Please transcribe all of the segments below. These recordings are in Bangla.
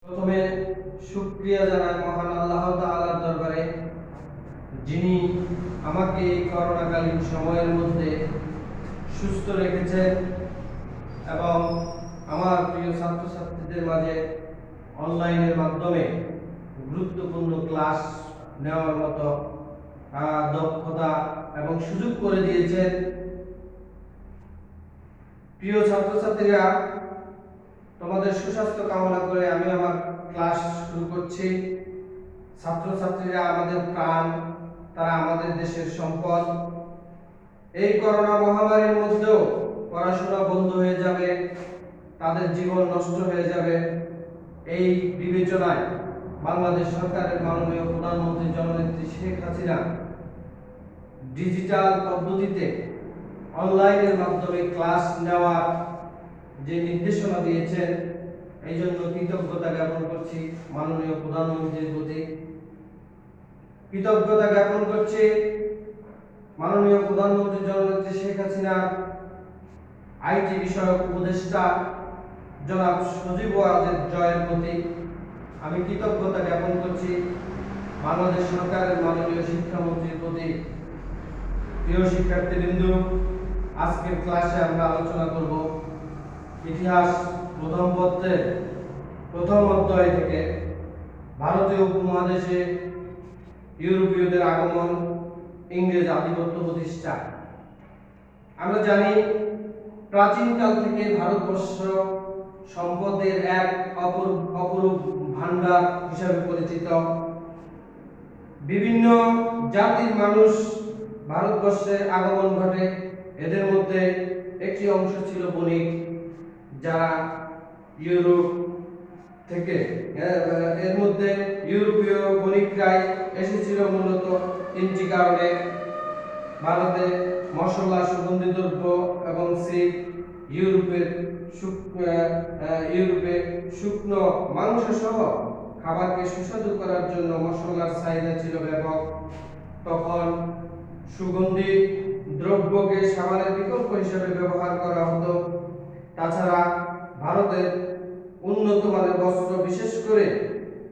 প্রথমে শুকরিয়া জানাই মহান আল্লাহ তাআলার দরবারে, যিনি আমাকে এই করোনাকালীন সময়ের মধ্যে সুস্থ রেখেছেন এবং আমার প্রিয় ছাত্রছাত্রীদের মাঝে অনলাইনের মাধ্যমে গুরুত্বপূর্ণ ক্লাস নেওয়ার মতো দক্ষতা এবং সুযোগ করে দিয়েছেন। প্রিয় ছাত্রছাত্রীরা, তোমাদের সুস্বাস্থ্য কামনা করে আমি আমার ক্লাস শুরু করছি। ছাত্রছাত্রীরা আমাদের প্রাণ, তারা আমাদের দেশের সম্পদ। এই করোনা মহামারীর মধ্যেও পড়াশোনা বন্ধ হয়ে যাবে, তাদের জীবন নষ্ট হয়ে যাবে, এই বিবেচনায় বাংলাদেশ সরকারের মাননীয় প্রধানমন্ত্রী জননেত্রী শেখ হাসিনা ডিজিটাল পদ্ধতিতে অনলাইনের মাধ্যমে ক্লাস নেওয়ার যে নির্দেশনা দিয়েছেন, এই জন্য কৃতজ্ঞতা জ্ঞাপন করছি মাননীয় প্রধানমন্ত্রীর প্রতি। কৃতজ্ঞতা জ্ঞাপন করছি মাননীয় প্রধানমন্ত্রী জননেত্রী শেখ হাসিনা আইটি বিষয়ক উপদেষ্টা জনাব সজীব ওয়াজেদ জয়ের প্রতি। আমি কৃতজ্ঞতা জ্ঞাপন করছি বাংলাদেশ সরকারের মাননীয় শিক্ষামন্ত্রীর প্রতি। প্রিয় শিক্ষার্থীবৃন্দ, আজকের ক্লাসে আমরা আলোচনা করব ইতিহাস প্রথম পত্রের প্রথম অধ্যায় থেকে ভারতীয় উপমহাদেশে ইউরোপীয়দের আগমন, ইংরেজ আধিপত্য প্রতিষ্ঠা। আমরা জানি প্রাচীনকাল থেকে ভারতবর্ষ সম্পদের এক অপরূপ ভান্ডার হিসাবে পরিচিত। বিভিন্ন জাতির মানুষ ভারতবর্ষে আগমন ঘটে। এদের মধ্যে একটি অংশ ছিল বণিক, যারা ইউরোপ থেকে, এর মধ্যে ইউরোপীয় বণিকরাই এসেছিল মূলত তিনটি কারণে: ভারতে মশলা, সুগন্ধি দ্রব্য এবং সিল্ক, ইউরোপে শুকনো মাংস সহ খাবারকে সুস্বাদু করার জন্য মশলার চাহিদা ছিল ব্যাপক। তখন সুগন্ধি দ্রব্যকে সাবানের বিকল্প হিসেবে ব্যবহার করা হতো। তাছাড়া ভারতের উন্নত মানের বস্ত্র, বিশেষ করে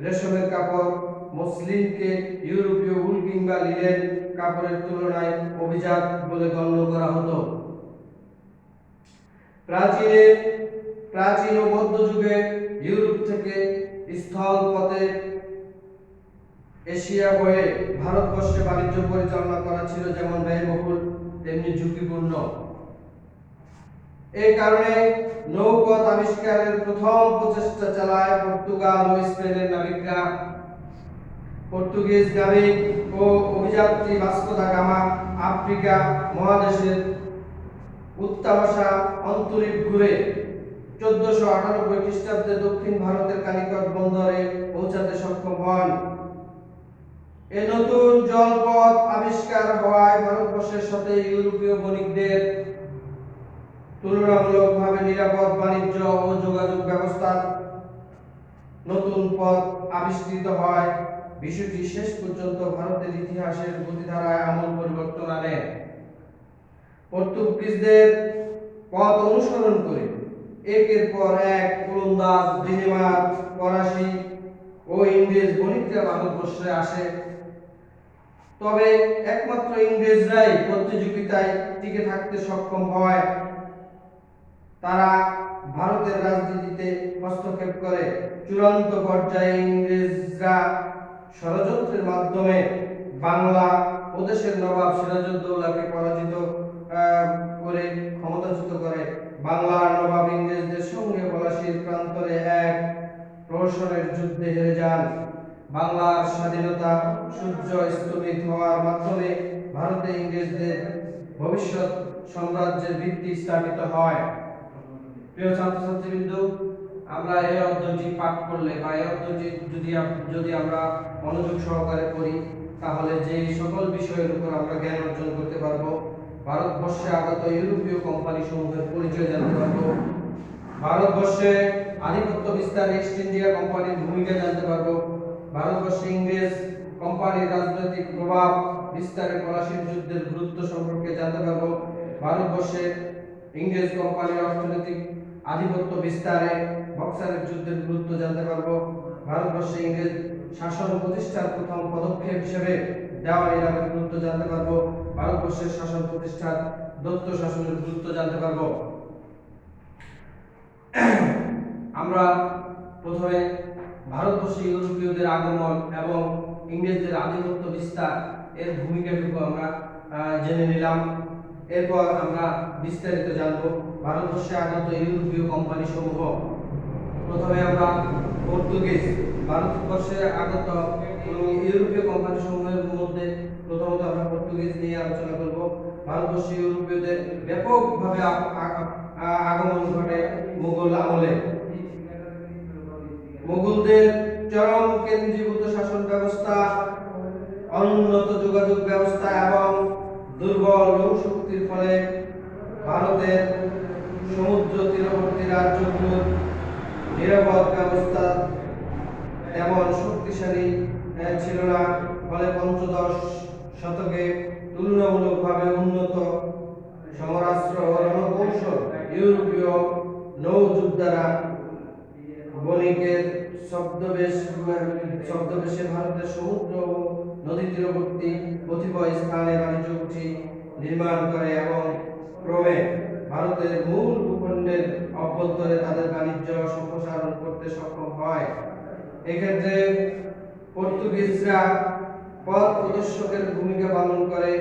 রেশমের কাপড়, মসলিনকে ইউরোপীয় উল কিংবা লিনেন কাপড়ের তুলনায় অভিজাত বলে গণ্য করা হতো। প্রাচীন ও মধ্যযুগে ইউরোপ থেকে স্থল পথে এশিয়া হয়ে ভারতবর্ষে বাণিজ্য পরিচালনা করা ছিল যেমন ব্যয়বহুল তেমনি ঝুঁকিপূর্ণ। এই কারণে নৌপথ আবিষ্কারের প্রথম প্রচেষ্টা চালায় পর্তুগাল ও স্পেনের নাবিকরা। পর্তুগিজ নাবিক ও অভিযাত্রী ভাস্কো দা গামা আফ্রিকা মহাদেশের উত্তাবাসা অন্তরীপ ঘুরে 1498 খ্রিস্টাব্দে দক্ষিণ ভারতের কালিকট বন্দরে পৌঁছাতে সক্ষম হন। এই নতুন জলপথ আবিষ্কার হওয়ায় ভারতবর্ষের সাথে ইউরোপীয় বণিকদের তুলনামূলকভাবে নিরাপদ বাণিজ্য ও যোগাযোগ ব্যবস্থার নতুন পথ আবিষ্কৃত হয়। বিষয়টি শেষ পর্যন্ত ভারতের ইতিহাসের গতিধারায় আমূল পরিবর্তন আনে। পর্তুগিজদের পথ অনুসরণ করে একের পর এক ওলন্দাজ, ডেনমার্ক, ফরাসি ও ইংরেজ বণিকরা ভারতবর্ষে আসে। তবে একমাত্র ইংরেজরাই প্রতিযোগিতায় টিকে থাকতে সক্ষম হয়। তারা ভারতের রাজনীতিতে হস্তক্ষেপ করে। চূড়ান্ত পর্যায়ে ইংরেজরা ষড়যন্ত্রের মাধ্যমে বাংলা প্রদেশের নবাব সিরাজউদ্দৌলাকে পরাজিত করে ক্ষমতাচ্যুত করে। বাংলার নবাব ইংরেজদের সঙ্গে পলাশীর প্রান্তরে এক প্রহসনের যুদ্ধে হেরে যান। বাংলার স্বাধীনতা সূর্য স্তমিত হওয়ার মাধ্যমে ভারতে ইংরেজদের ভবিষ্যৎ সাম্রাজ্যের ভিত্তি স্থাপিত হয়। প্রিয় ছাত্রছাত্রীবৃন্দ, আমরা এই অধ্যায়টি পাঠ করলে বা এই অধ্যায়টি যদি আমরা মনোযোগ সহকারে পড়ি, তাহলে যে সকল বিষয়ের উপর আমরা জ্ঞান অর্জন করতে পারবো। ভারতবর্ষে আগত ইউরোপীয় কোম্পানি সমূহের পরিচয় জানতে পারবো। ভারতবর্ষে আধিপত্য বিস্তারে ইস্ট ইন্ডিয়া কোম্পানির ভূমিকা জানতে পারবো। ভারতবর্ষে ইংরেজ কোম্পানির রাজনৈতিক প্রভাব বিস্তারে পলাশীর যুদ্ধের গুরুত্ব সম্পর্কে জানতে পারবো। ভারতবর্ষে ইংরেজ কোম্পানির অর্থনৈতিক আধিপত্য বিস্তারে বক্সারের যুদ্ধের গুরুত্ব জানতে পারবো। ভারতবর্ষে ইংরেজ শাসন প্রতিষ্ঠার প্রথম পদক্ষেপ হিসেবে দেওয়ানি লাভের গুরুত্ব জানতে পারবো। ভারতবর্ষের শাসন প্রতিষ্ঠার দত্ত শাসনের গুরুত্ব জানতে পারবো। আমরা প্রথমে ভারতবর্ষে ইউরোপীয়দের আগমন এবং ইংরেজদের আধিপত্য বিস্তার এর ভূমিকাটুকু আমরা জেনে নিলাম। এরপর আমরা বিস্তারিত জানব ভারতবর্ষে আগত ইউরোপীয় কোম্পানি সমূহ। প্রথমে আমরা পর্তুগিজ। ভারতবর্ষে আগত ইউরোপীয় কোম্পানি সমূহের মধ্যে প্রথমত আমরা পর্তুগিজ নিয়ে আলোচনা করব। ভারতবর্ষে ইউরোপীয়দের ব্যাপকভাবে আগমন ঘটে মুঘল আমলে। মুঘলদের চরম কেন্দ্রীভূত শাসন ব্যবস্থা, অনুন্নত যোগাযোগ ব্যবস্থা এবং দুর্বল নৌশক্তির ফলে ভারতের সমুদ্র তীরবর্তী রাজ্যগুলোর নিরাপদ ব্যবস্থা তেমন শক্তিশালী ছিল না। ফলে পঞ্চদশ শতকে তুলনামূলকভাবে উন্নত সমরাস্ত্র ও রণকৌশল ইউরোপীয় নৌযোদ্ধারা বণিকের ছদ্মবেশে ভারতের সমুদ্র ও নদী তীরবর্তী কতিপয় স্থানে বাণিজ্য কুঠি নির্মাণ করে এবং ক্রমে ভারতের মূল ভূখণ্ডের অভ্যন্তরে তাদের বাণিজ্য সম্প্রসারণ করতে সক্ষম হয়। এক্ষেত্রে পর্তুগিজরা পথ প্রদর্শকের ভূমিকা পালন করে।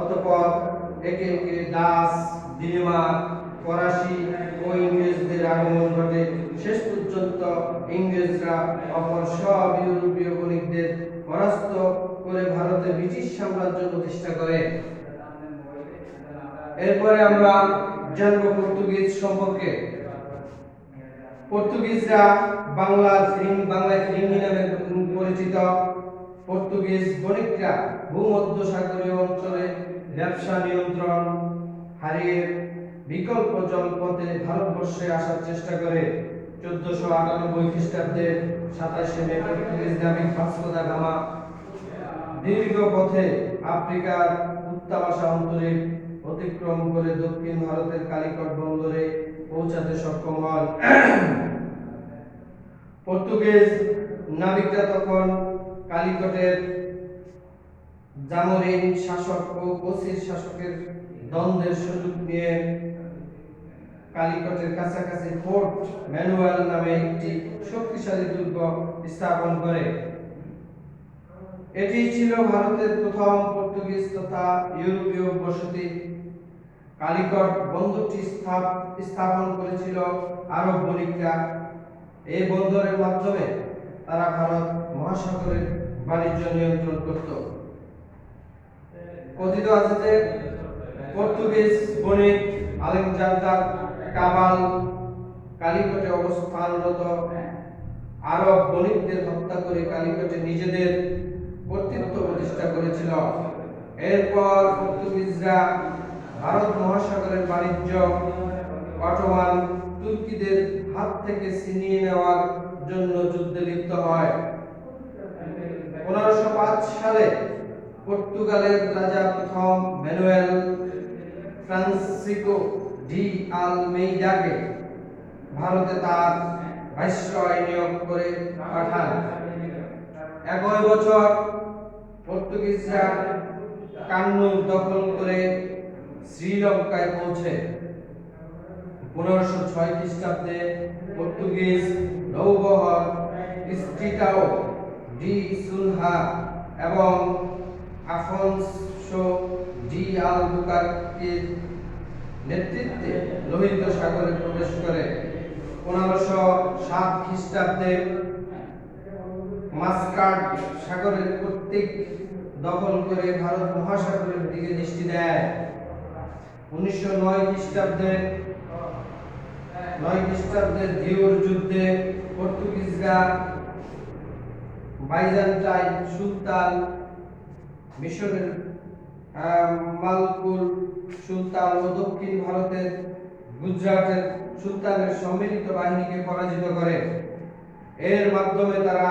অতঃপর একে একে ডাচ, ডেনমার্ক, ফরাসি ও ইংরেজদের আগমন ঘটে। শেষ পর্যন্ত ইংরেজরা অপর সব ইউরোপীয় বণিকদের পরাস্ত করে ভারতে ব্রিটিশ সাম্রাজ্য প্রতিষ্ঠা করে। এরপরে আমরা জানব পর্তুগিজ সম্পর্কে। পর্তুগিজরা বাংলায় ফিরিঙ্গি নামে পরিচিত। পর্তুগিজ বণিকরা ভূমধ্যসাগরীয় অঞ্চলে ব্যবসা নিয়ন্ত্রণ হারিয়ে বিকল্প জলপথে ভারতবর্ষে আসার চেষ্টা করে। 1498 খ্রিস্টাব্দে 27 মে পর্তুগিজ নাবিক ভাস্কো দা গামা দীর্ঘ পথে আফ্রিকার উত্তাবাসা অন্তরে অতিক্রম করে দক্ষিণ ভারতের কালিকট বন্দরে পৌঁছাতে সক্ষম হন। পর্তুগিজ নাবিকরা তখন কালিকটের জামোরিন শাসক ও কোচির শাসকের দ্বন্দ্বের সুযোগ নিয়ে কালিকটের কাছাকাছি ফোর্ট ম্যানুয়াল নামে একটি শক্তিশালী দুর্গ স্থাপন করে। এটি ছিল ভারতের প্রথম পর্তুগিজ তথা ইউরোপীয় বসতি। কালিকট বন্দরটি স্থাপন করেছিল আরব বণিকরা। এই বন্দরের মাধ্যমে তারা ভারত মহাসাগরের বাণিজ্য নিয়ন্ত্রণ করত। কথিত আছে যে পর্তুগিজ বণিক আলেকজান্ডার কাবাল কালিকটে অবস্থানরত আরব বণিকদের হত্যা করে কালিকটে নিজেদের কর্তৃত্ব প্রতিষ্ঠা করেছিল। এরপর পর্তুগিজরা ভারত মহাসাগরের বাণিজ্য অটোমান তুর্কিদের হাত থেকে ছিনিয়ে নেওয়ার জন্য যুদ্ধে লিপ্ত হয়। 1505 সালে পর্তুগালের রাজা প্রথম ম্যানুয়েল ফ্রান্সিসকো ডি আলমেইদাকে ভারতে তার ভাইসরয় নিয়োগ করে পাঠান। একই বছর পর্তুগিজরা কান্নুর দখল করে শ্রীলঙ্কায় পৌঁছে। 1506 খ্রিস্টাব্দে পর্তুগিজ নৌবহর স্ট্রিটাও ডি সুলহা এবং আফনসো ডি আলবুকার্কের নেতৃত্বে লোহিত সাগরে প্রবেশ করে। 1507 খ্রিস্টাব্দে মাস্কাট সাগরের কর্তৃক দখল করে ভারত মহাসাগরের দিকে দৃষ্টি দেয়। 1909 খ্রিস্টাব্দে দিউর যুদ্ধে পর্তুগিজরা বাইজান্টাইন সুলতান, মিশরের মালকুল সুলতান ও দক্ষিণ ভারতের গুজরাটের সুলতানের সম্মিলিত বাহিনীকে পরাজিত করে। এর মাধ্যমে তারা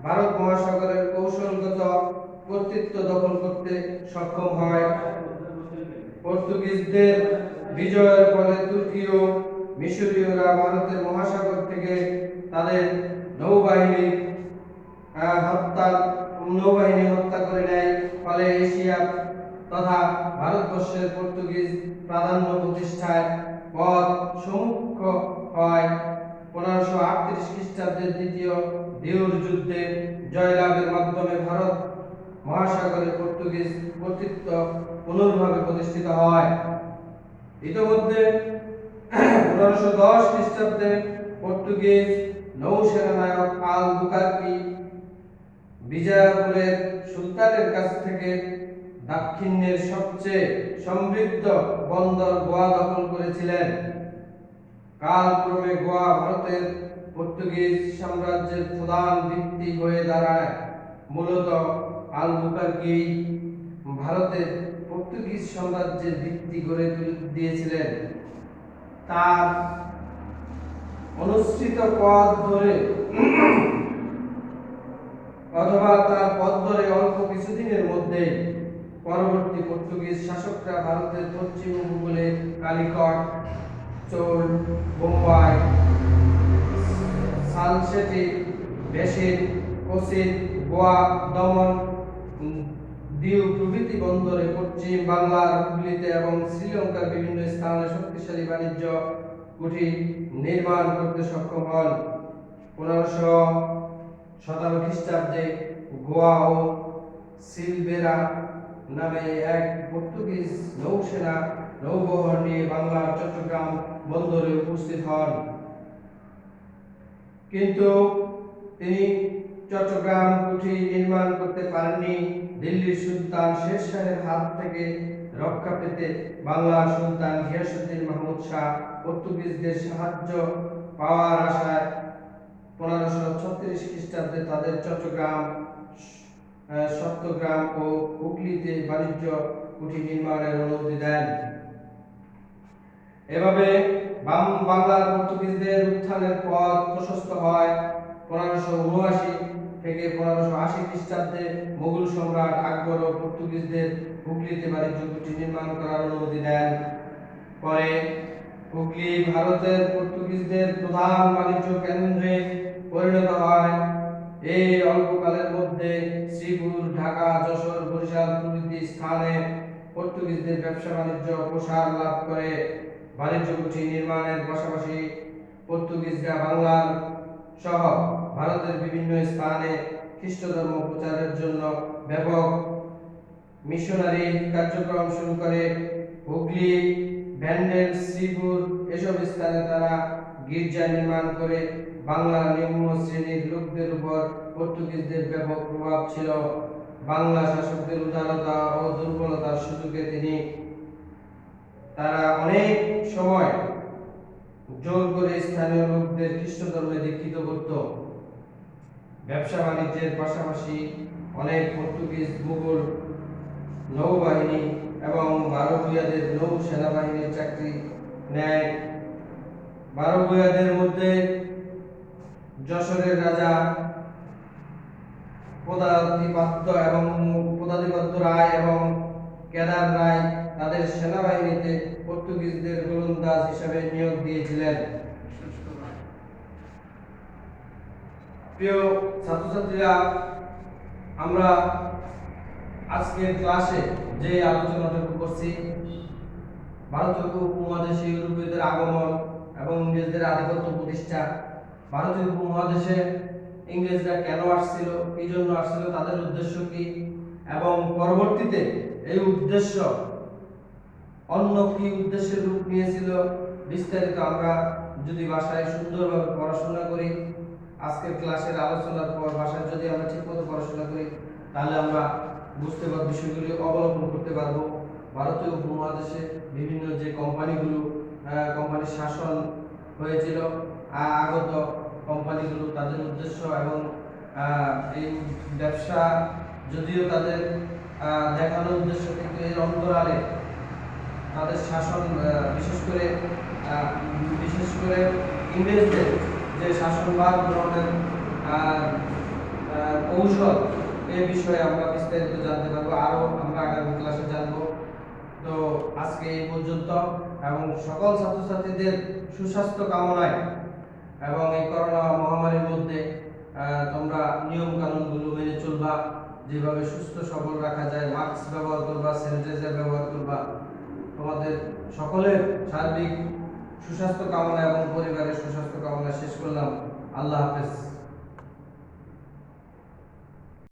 ভারত মহাসাগরের কৌশলগত কর্তৃত্ব দখল করতে সক্ষম হয়। পর্তুগিজদের বিজয়ের ফলে তুর্কি ও মিশরীয়রা ভারতের মহাসাগর থেকে তাদের নৌবাহিনী হত্যা হত্যা করে নেয়। ফলে এশিয়া তথা ভারতবর্ষের পর্তুগিজ প্রাধান্য প্রতিষ্ঠায় পথ সম্মুখ হয়। 1538 খ্রিস্টাব্দের দ্বিতীয় দিউর যুদ্ধে জয়লাভের মাধ্যমে ভারত মহাসাগরে পর্তুগিজ কর্তৃত্ব পুনর্ভাবে প্রতিষ্ঠিত হয়। ইতিমধ্যে 1510 খ্রিস্টাব্দে পর্তুগিজ নৌসেনা নায়ক আলবুকার্কি বিজাপুরের সুলতানের কাছ থেকে দাক্ষিণের সবচেয়ে সমৃদ্ধ বন্দর গোয়া দখল করেছিলেন। কালক্রমে গোয়া ভারতের পর্তুগিজ সাম্রাজ্যের প্রধান ভিত্তি হয়ে দাঁড়ায়। মূলত আলবুকার্কি ভারতের পর্তুগিজ সাম্রাজ্যের ভিত্তি গড়ে দিয়েছিলেন। তার অনুসৃত পথ ধরে অথবা তার পথ ধরে অল্প কিছুদিনের মধ্যে পরবর্তী পর্তুগিজ শাসকরা ভারতের পশ্চিম উপকূলে কালিকট, চোল, বোম্বাই, সালসেটি, বেসিন, কোচিন, গোয়া, দমন, দিউ প্রভৃতি বন্দরে পশ্চিম বাংলার হুগলিতে এবং শ্রীলঙ্কার বিভিন্ন স্থানে শক্তিশালী বাণিজ্য কুঠি নির্মাণ করতে সক্ষম হন। 1517 খ্রিস্টাব্দে গোয়া ও সিলভেরা নামে এক পর্তুগিজ নৌসেনা নৌবহর নিয়ে বাংলার চট্টগ্রাম বন্দরে উপস্থিত হন। কিন্তু তিনি চট্টগ্রাম কুঠি নির্মাণ করতে পারেননি। দিল্লির সুলতান শের শাহের হাত থেকে রক্ষা পেতে বাংলার সুলতান গিয়াসউদ্দিন মাহমুদ শাহ পর্তুগিজদের সাহায্য পাওয়ার আশায় 1536 খ্রিস্টাব্দে তাদের চট্টগ্রাম, সপ্তগ্রাম ও হুগলিতে বাণিজ্য কুঠি নির্মাণের অনুমতি দেন। এভাবে বাংলার পর্তুগিজদের উত্থানের পথ প্রশস্ত হয়। 1579 থেকে 1580 খ্রিস্টাব্দে মুঘল সম্রাট আকবর ও পর্তুগিজদের হুগলিতে বাণিজ্য কুঠি নির্মাণ করার অনুমতি দেন। পরে হুগলি ভারতের পর্তুগিজদের প্রধান বাণিজ্য কেন্দ্রে পরিণত হয়। এই অল্পকালের মধ্যে শ্রীপুর, ঢাকা, যশোর, বরিশাল প্রভৃতি স্থানে পর্তুগিজদের ব্যবসা বাণিজ্য প্রসার লাভ করে। বাণিজ্য কুঠি নির্মাণের পাশাপাশি পর্তুগিজরা বাংলার সহ ভারতের বিভিন্ন স্থানে খ্রিস্ট ধর্ম প্রচারের জন্য ব্যাপক মিশনারি কার্যক্রম শুরু করে। হুগলি, ভ্যান্ডেল, শ্রীপুর এসব স্থানে তারা গির্জা নির্মাণ করে। বাংলার নিম্ন শ্রেণীর লোকদের উপর পর্তুগিজদের ব্যাপক প্রভাব ছিল। বাংলা শাসকদের উদারতা ও দুর্বলতার সুযোগে তারা অনেক সময় জোর করে স্থানীয় লোকদের খ্রিস্ট ধর্মে দীক্ষিত করত। ব্যবসা বাণিজ্যের পাশাপাশি অনেক পর্তুগিজ মুঘল নৌবাহিনী এবং বারোভূয়াদের নৌ সেনাবাহিনীর চাকরি নেয়। বারোভূয়াদের মধ্যে যশোরের রাজা পদাধিপত্য রায় এবং কেদার রায় তাদের সেনাবাহিনীতে পর্তুগিজদের গোলন্দাজ হিসেবে নিয়োগ দিয়েছিলেন। প্রিয় ছাত্রছাত্রীরা, আমরা আজকের ক্লাসে যে আলোচনাটুকু করছি, ভারতীয় উপমহাদেশে ইউরোপীয়দের আগমন এবং ইংরেজদের আধিপত্য প্রতিষ্ঠা, ভারতীয় উপমহাদেশে ইংরেজরা কেন আসছিল, কি জন্য আসছিল, তাদের উদ্দেশ্য কি, এবং পরবর্তীতে এই উদ্দেশ্য অন্য কি উদ্দেশ্যের রূপ নিয়েছিল, বিস্তারিত আমরা যদি বাসায় সুন্দরভাবে পড়াশোনা করি, আজকের ক্লাসের আলোচনার পর বাসায় যদি আমরা ঠিকমতো পড়াশোনা করি, তাহলে আমরা বুঝতে পারব, বিষয়গুলি অবলম্বন করতে পারবো। ভারতীয় উপমহাদেশে বিভিন্ন যে কোম্পানির শাসন হয়েছিল, আগত কোম্পানিগুলো, তাদের উদ্দেশ্য এবং এই ব্যবসা যদিও তাদের দেখানোর উদ্দেশ্য, কিন্তু এর অন্তরালে তাদের শাসন, বিশেষ করে ইংরেজদের যে শাসনভার গ্রহণের কৌশল, এই বিষয়ে আমরা বিস্তারিত জানতে পারবো। আরো আমরা আগামী ক্লাসে জানবো। তো আজকে এই পর্যন্ত। এবং সকল ছাত্রছাত্রীদের সুস্বাস্থ্য কামনায় এবং এই করোনা মহামারীর মধ্যে তোমরা নিয়ম কানুনগুলো মেনে চলবা, যেভাবে সুস্থ সবল রাখা যায়, মাস্ক ব্যবহার করবা, স্যানিটাইজার ব্যবহার করবা। তোমাদের সকলের সার্বিক সুস্বাস্থ্য কামনা এবং পরিবারের সুস্বাস্থ্য কামনা শেষ করলাম। আল্লাহ হাফেজ।